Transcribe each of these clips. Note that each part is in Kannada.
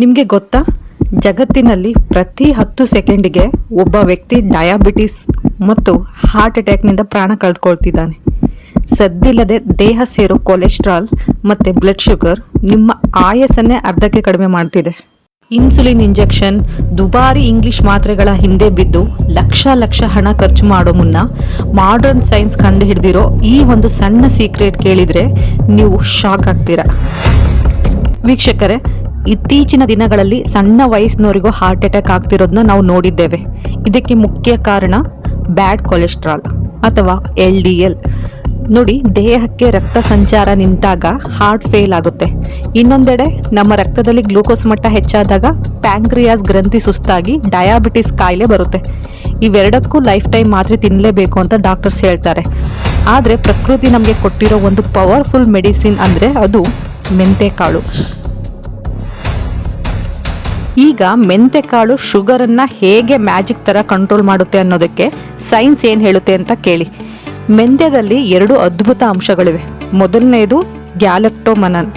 ನಿಮಗೆ ಗೊತ್ತಾ, ಜಗತ್ತಿನಲ್ಲಿ ಪ್ರತಿ 10 ಸೆಕೆಂಡಿಗೆ ಒಬ್ಬ ವ್ಯಕ್ತಿ ಡಯಾಬಿಟಿಸ್ ಮತ್ತು ಹಾರ್ಟ್ ಅಟ್ಯಾಕ್ನಿಂದ ಪ್ರಾಣ ಕಳೆದುಕೊಳ್ತಿದ್ದಾನೆ. ಸದ್ದಿಲ್ಲದೆ ದೇಹ ಸೇರೋ ಕೊಲೆಸ್ಟ್ರಾಲ್ ಮತ್ತು ಬ್ಲಡ್ ಶುಗರ್ ನಿಮ್ಮ ಆಯಸ್ಸನ್ನೇ ಅರ್ಧಕ್ಕೆ ಕಡಿಮೆ ಮಾಡ್ತಿದೆ. ಇನ್ಸುಲಿನ್ ಇಂಜೆಕ್ಷನ್, ದುಬಾರಿ ಇಂಗ್ಲಿಷ್ ಮಾತ್ರೆಗಳ ಹಿಂದೆ ಬಿದ್ದು ಲಕ್ಷ ಹಣ ಖರ್ಚು ಮಾಡೋ ಮುನ್ನ ಮಾಡರ್ನ್ ಸೈನ್ಸ್ ಕಂಡು ಹಿಡಿದಿರೋ ಈ ಒಂದು ಸಣ್ಣ ಸೀಕ್ರೆಟ್ ಕೇಳಿದರೆ ನೀವು ಶಾಕ್ ಆಗ್ತೀರಾ. ವೀಕ್ಷಕರೇ, ಇತ್ತೀಚಿನ ದಿನಗಳಲ್ಲಿ ಸಣ್ಣ ವಯಸ್ಸಿನವರಿಗೂ ಹಾರ್ಟ್ ಅಟ್ಯಾಕ್ ಆಗ್ತಿರೋದನ್ನ ನಾವು ನೋಡಿದ್ದೇವೆ. ಇದಕ್ಕೆ ಮುಖ್ಯ ಕಾರಣ ಬ್ಯಾಡ್ ಕೊಲೆಸ್ಟ್ರಾಲ್ ಅಥವಾ LDL. ನೋಡಿ, ದೇಹಕ್ಕೆ ರಕ್ತ ಸಂಚಾರ ನಿಂತಾಗ ಹಾರ್ಟ್ ಫೇಲ್ ಆಗುತ್ತೆ. ಇನ್ನೊಂದೆಡೆ ನಮ್ಮ ರಕ್ತದಲ್ಲಿ ಗ್ಲೂಕೋಸ್ ಮಟ್ಟ ಹೆಚ್ಚಾದಾಗ ಪ್ಯಾಂಕ್ರಿಯಾಸ್ ಗ್ರಂಥಿ ಸುಸ್ತಾಗಿ ಡಯಾಬಿಟಿಸ್ ಕಾಯಿಲೆ ಬರುತ್ತೆ. ಇವೆರಡಕ್ಕೂ ಲೈಫ್ ಟೈಮ್ ಮಾತ್ರೆ ತಿನ್ನಲೇಬೇಕು ಅಂತ ಡಾಕ್ಟರ್ಸ್ ಹೇಳ್ತಾರೆ. ಆದರೆ ಪ್ರಕೃತಿ ನಮಗೆ ಕೊಟ್ಟಿರೋ ಒಂದು ಪವರ್ಫುಲ್ ಮೆಡಿಸಿನ್ ಅಂದರೆ ಅದು ಮೆಂತೆಕಾಳು. ಈಗ ಮೆಂತೆಕಾಳು ಶುಗರನ್ನು ಹೇಗೆ ಮ್ಯಾಜಿಕ್ ಥರ ಕಂಟ್ರೋಲ್ ಮಾಡುತ್ತೆ ಅನ್ನೋದಕ್ಕೆ ಸೈನ್ಸ್ ಏನು ಹೇಳುತ್ತೆ ಅಂತ ಕೇಳಿ. ಮೆಂತ್ಯದಲ್ಲಿ 2 ಅದ್ಭುತ ಅಂಶಗಳಿವೆ. ಮೊದಲನೇದು ಗ್ಯಾಲಕ್ಟೋಮನನ್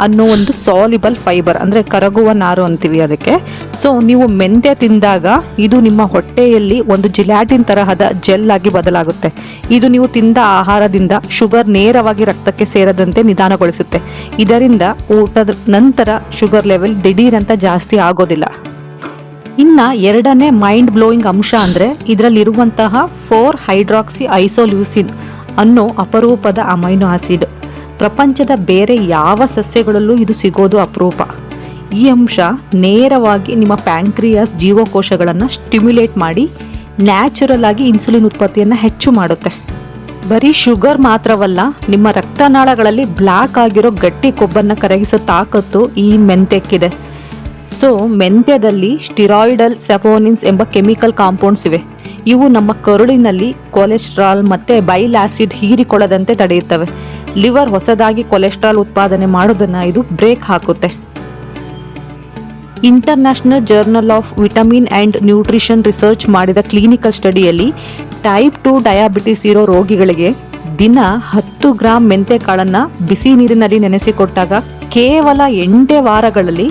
ಅನ್ನೋ ಒಂದು ಸಾಲಿಬಲ್ ಫೈಬರ್, ಅಂದರೆ ಕರಗುವ ನಾರು ಅಂತೀವಿ ಅದಕ್ಕೆ. ಸೊ ನೀವು ಮೆಂತ್ಯ ತಿಂದಾಗ ಇದು ನಿಮ್ಮ ಹೊಟ್ಟೆಯಲ್ಲಿ ಒಂದು ಜಿಲ್ಯಾಟಿನ್ ತರಹದ ಜೆಲ್ ಆಗಿ ಬದಲಾಗುತ್ತೆ. ಇದು ನೀವು ತಿಂದ ಆಹಾರದಿಂದ ಶುಗರ್ ನೇರವಾಗಿ ರಕ್ತಕ್ಕೆ ಸೇರದಂತೆ ನಿಧಾನಗೊಳಿಸುತ್ತೆ. ಇದರಿಂದ ಊಟದ ನಂತರ ಶುಗರ್ ಲೆವೆಲ್ ದಿಢೀರಂತ ಜಾಸ್ತಿ ಆಗೋದಿಲ್ಲ. ಇನ್ನು ಎರಡನೇ ಮೈಂಡ್ ಬ್ಲೋಯಿಂಗ್ ಅಂಶ ಅಂದರೆ ಇದರಲ್ಲಿರುವಂತಹ 4-ಹೈಡ್ರಾಕ್ಸಿ ಐಸೋಲ್ಯೂಸಿನ್ ಅನ್ನೋ ಅಪರೂಪದ ಅಮೈನೋ ಆಸಿಡ್. ಪ್ರಪಂಚದ ಬೇರೆ ಯಾವ ಸಸ್ಯಗಳಲ್ಲೂ ಇದು ಸಿಗೋದು ಅಪರೂಪ. ಈ ಅಂಶ ನೇರವಾಗಿ ನಿಮ್ಮ ಪ್ಯಾಂಕ್ರಿಯಾಸ್ ಜೀವಕೋಶಗಳನ್ನು ಸ್ಟಿಮ್ಯುಲೇಟ್ ಮಾಡಿ ನ್ಯಾಚುರಲ್ ಆಗಿ ಇನ್ಸುಲಿನ್ ಉತ್ಪತ್ತಿಯನ್ನು ಹೆಚ್ಚು ಮಾಡುತ್ತೆ. ಬರೀ ಶುಗರ್ ಮಾತ್ರವಲ್ಲ, ನಿಮ್ಮ ರಕ್ತನಾಳಗಳಲ್ಲಿ ಬ್ಲ್ಯಾಕ್ ಆಗಿರೋ ಗಟ್ಟಿ ಕೊಬ್ಬನ್ನು ಕರಗಿಸೋ ತಾಕತ್ತು ಈ ಮೆಂತ್ಯಕ್ಕಿದೆ. ಸೊ ಮೆಂತ್ಯದಲ್ಲಿ ಸ್ಟಿರಾಯ್ಡಲ್ ಸಪೋನಿನ್ಸ್ ಎಂಬ ಕೆಮಿಕಲ್ ಕಾಂಪೌಂಡ್ಸ್ ಇವೆ. ಇವು ನಮ್ಮ ಕರುಳಿನಲ್ಲಿ ಕೊಲೆಸ್ಟ್ರಾಲ್ ಮತ್ತು ಬೈಲ್ ಆಸಿಡ್ ಹೀರಿಕೊಳ್ಳದಂತೆ ತಡೆಯುತ್ತವೆ. ಲಿವರ್ ಹೊಸದಾಗಿ ಕೊಲೆಸ್ಟ್ರಾಲ್ ಉತ್ಪಾದನೆ ಮಾಡೋದನ್ನು ಇದು ಬ್ರೇಕ್ ಹಾಕುತ್ತೆ. International journal of vitamin and nutrition research ಮಾಡಿದ ಕ್ಲಿನಿಕಲ್ ಸ್ಟಡಿಯಲ್ಲಿ ಟೈಪ್ 2 ಡಯಾಬಿಟಿಸ್ ಇರೋ ರೋಗಿಗಳಿಗೆ ದಿನ 10 ಗ್ರಾಂ ಮೆಂತೆಕಾಳನ್ನು ಬಿಸಿ ನೀರಿನಲ್ಲಿ ನೆನೆಸಿಕೊಟ್ಟಾಗ ಕೇವಲ 8 ವಾರಗಳಲ್ಲಿ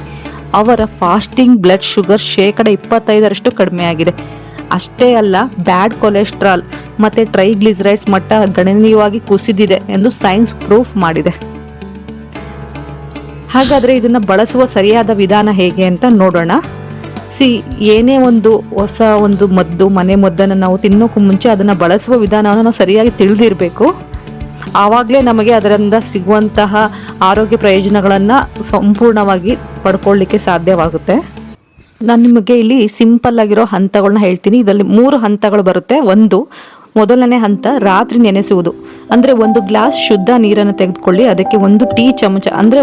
ಅವರ ಫಾಸ್ಟಿಂಗ್ ಬ್ಲಡ್ ಶುಗರ್ 25% ಕಡಿಮೆ ಆಗಿದೆ. ಅಷ್ಟೇ ಅಲ್ಲ, ಬ್ಯಾಡ್ ಕೊಲೆಸ್ಟ್ರಾಲ್ ಮತ್ತು ಟ್ರೈಗ್ಲಿಸರೈಡ್ಸ್ ಮಟ್ಟ ಗಣನೀಯವಾಗಿ ಕುಸಿದಿದೆ ಎಂದು ಸೈನ್ಸ್ ಪ್ರೂಫ್ ಮಾಡಿದೆ. ಹಾಗಾದರೆ ಇದನ್ನು ಬಳಸುವ ಸರಿಯಾದ ವಿಧಾನ ಹೇಗೆ ಅಂತ ನೋಡೋಣ. ಏನೇ ಒಂದು ಹೊಸ ಒಂದು ಮದ್ದು, ಮನೆ ಮದ್ದನ್ನು ನಾವು ತಿನ್ನೋಕ್ಕೂ ಮುಂಚೆ ಅದನ್ನು ಬಳಸುವ ವಿಧಾನವನ್ನು ನಾವು ಸರಿಯಾಗಿ ತಿಳಿದಿರಬೇಕು. ಆವಾಗಲೇ ನಮಗೆ ಅದರಿಂದ ಸಿಗುವಂತಹ ಆರೋಗ್ಯ ಪ್ರಯೋಜನಗಳನ್ನು ಸಂಪೂರ್ಣವಾಗಿ ಪಡ್ಕೊಳ್ಳಿಕ್ಕೆ ಸಾಧ್ಯವಾಗುತ್ತೆ. ನಾನು ನಿಮಗೆ ಇಲ್ಲಿ ಸಿಂಪಲ್ ಆಗಿರೋ ಹಂತಗಳನ್ನ ಹೇಳ್ತೀನಿ. ಇದರಲ್ಲಿ 3 ಹಂತಗಳು ಬರುತ್ತೆ. ಮೊದಲನೇ ಹಂತ ರಾತ್ರಿ ನೆನೆಸುವುದು. ಅಂದರೆ 1 ಗ್ಲಾಸ್ ಶುದ್ಧ ನೀರನ್ನು ತೆಗೆದುಕೊಳ್ಳಿ, ಅದಕ್ಕೆ 1 ಟೀ ಚಮಚ ಅಂದರೆ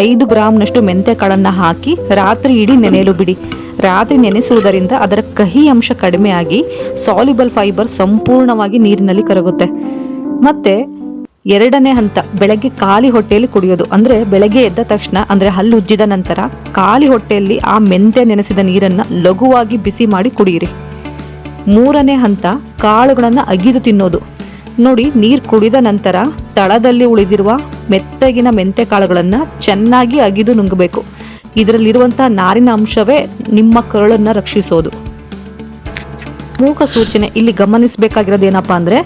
5 ಗ್ರಾಮ್ನಷ್ಟು ಮೆಂತೆಕಾಳನ್ನು ಹಾಕಿ ರಾತ್ರಿ ಇಡೀ ನೆನೆಯಲು ಬಿಡಿ. ರಾತ್ರಿ ನೆನೆಸುವುದರಿಂದ ಅದರ ಕಹಿ ಅಂಶ ಕಡಿಮೆಯಾಗಿ ಸಾಲ್ಯುಬಲ್ ಫೈಬರ್ ಸಂಪೂರ್ಣವಾಗಿ ನೀರಿನಲ್ಲಿ ಕರಗುತ್ತೆ. ಮತ್ತು ಎರಡನೇ ಹಂತ ಬೆಳಗ್ಗೆ ಖಾಲಿ ಹೊಟ್ಟೆಯಲ್ಲಿ ಕುಡಿಯೋದು. ಅಂದರೆ ಬೆಳಗ್ಗೆ ಎದ್ದ ತಕ್ಷಣ, ಅಂದರೆ ಹಲ್ಲು ಉಜ್ಜಿದ ನಂತರ ಖಾಲಿ ಹೊಟ್ಟೆಯಲ್ಲಿ ಆ ಮೆಂತೆ ನೆನೆಸಿದ ನೀರನ್ನು ಲಘುವಾಗಿ ಬಿಸಿ ಮಾಡಿ ಕುಡಿಯಿರಿ. 3ನೇ ಹಂತ ಕಾಳುಗಳನ್ನು ಅಗಿದು ತಿನ್ನೋದು. ನೋಡಿ, ನೀರು ಕುಡಿದ ನಂತರ ತಳದಲ್ಲಿ ಉಳಿದಿರುವ ಮೆತ್ತಗಿನ ಮೆಂತೆ ಕಾಳುಗಳನ್ನು ಚೆನ್ನಾಗಿ ಅಗಿದು ನುಂಗಬೇಕು. ಇದರಲ್ಲಿರುವಂಥ ನಾರಿನ ಅಂಶವೇ ನಿಮ್ಮ ಕರುಳನ್ನು ರಕ್ಷಿಸೋದು. ಪ್ರಮುಖ ಸೂಚನೆ ಇಲ್ಲಿ ಗಮನಿಸಬೇಕಾಗಿರೋದು ಏನಪ್ಪ ಅಂದರೆ,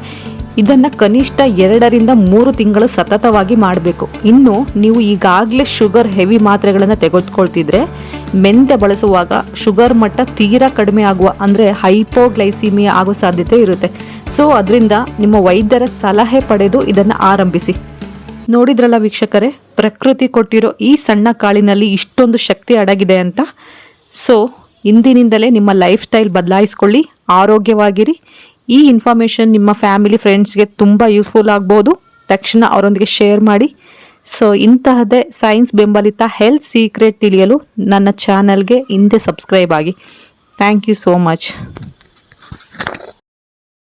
ಇದನ್ನು ಕನಿಷ್ಠ 2 ರಿಂದ 3 ತಿಂಗಳು ಸತತವಾಗಿ ಮಾಡಬೇಕು. ಇನ್ನು ನೀವು ಈಗಾಗಲೇ ಶುಗರ್ ಹೆವಿ ಮಾತ್ರೆಗಳನ್ನು ತೆಗೆದುಕೊಳ್ತಿದ್ರೆ ಮೆಂತೆ ಬಳಸುವಾಗ ಶುಗರ್ ಮಟ್ಟ ತೀರಾ ಕಡಿಮೆ ಆಗುವ, ಅಂದರೆ ಹೈಪೋಗ್ಲೈಸಿಮಿಯಾ ಆಗೋ ಸಾಧ್ಯತೆ ಇರುತ್ತೆ. ಸೊ ಅದರಿಂದ ನಿಮ್ಮ ವೈದ್ಯರ ಸಲಹೆ ಪಡೆದು ಇದನ್ನು ಆರಂಭಿಸಿ. ನೋಡಿದ್ರಲ್ಲ ವೀಕ್ಷಕರೇ, ಪ್ರಕೃತಿ ಕೊಟ್ಟಿರೋ ಈ ಸಣ್ಣ ಕಾಳಿನಲ್ಲಿ ಇಷ್ಟೊಂದು ಶಕ್ತಿ ಅಡಗಿದೆ ಅಂತ. ಸೊ ಇಂದಿನಿಂದಲೇ ನಿಮ್ಮ ಲೈಫ್ ಸ್ಟೈಲ್ ಬದಲಾಯಿಸ್ಕೊಳ್ಳಿ, ಆರೋಗ್ಯವಾಗಿರಿ. ಈ ಇನ್ಫಾರ್ಮೇಷನ್ ನಿಮ್ಮ ಫ್ಯಾಮಿಲಿ ಫ್ರೆಂಡ್ಸ್ಗೆ ತುಂಬ ಯೂಸ್ಫುಲ್ ಆಗ್ಬೋದು. ತಕ್ಷಣ ಅವರೊಂದಿಗೆ ಶೇರ್ ಮಾಡಿ. ಸೊ ಇಂತಹದ್ದೇ ಸೈನ್ಸ್ ಬೆಂಬಲಿತ ಹೆಲ್ತ್ ಸೀಕ್ರೆಟ್ ತಿಳಿಯಲು ನನ್ನ ಚಾನಲ್ಗೆ ಹಿಂದೆ ಸಬ್ಸ್ಕ್ರೈಬ್ ಆಗಿ. Thank you so much.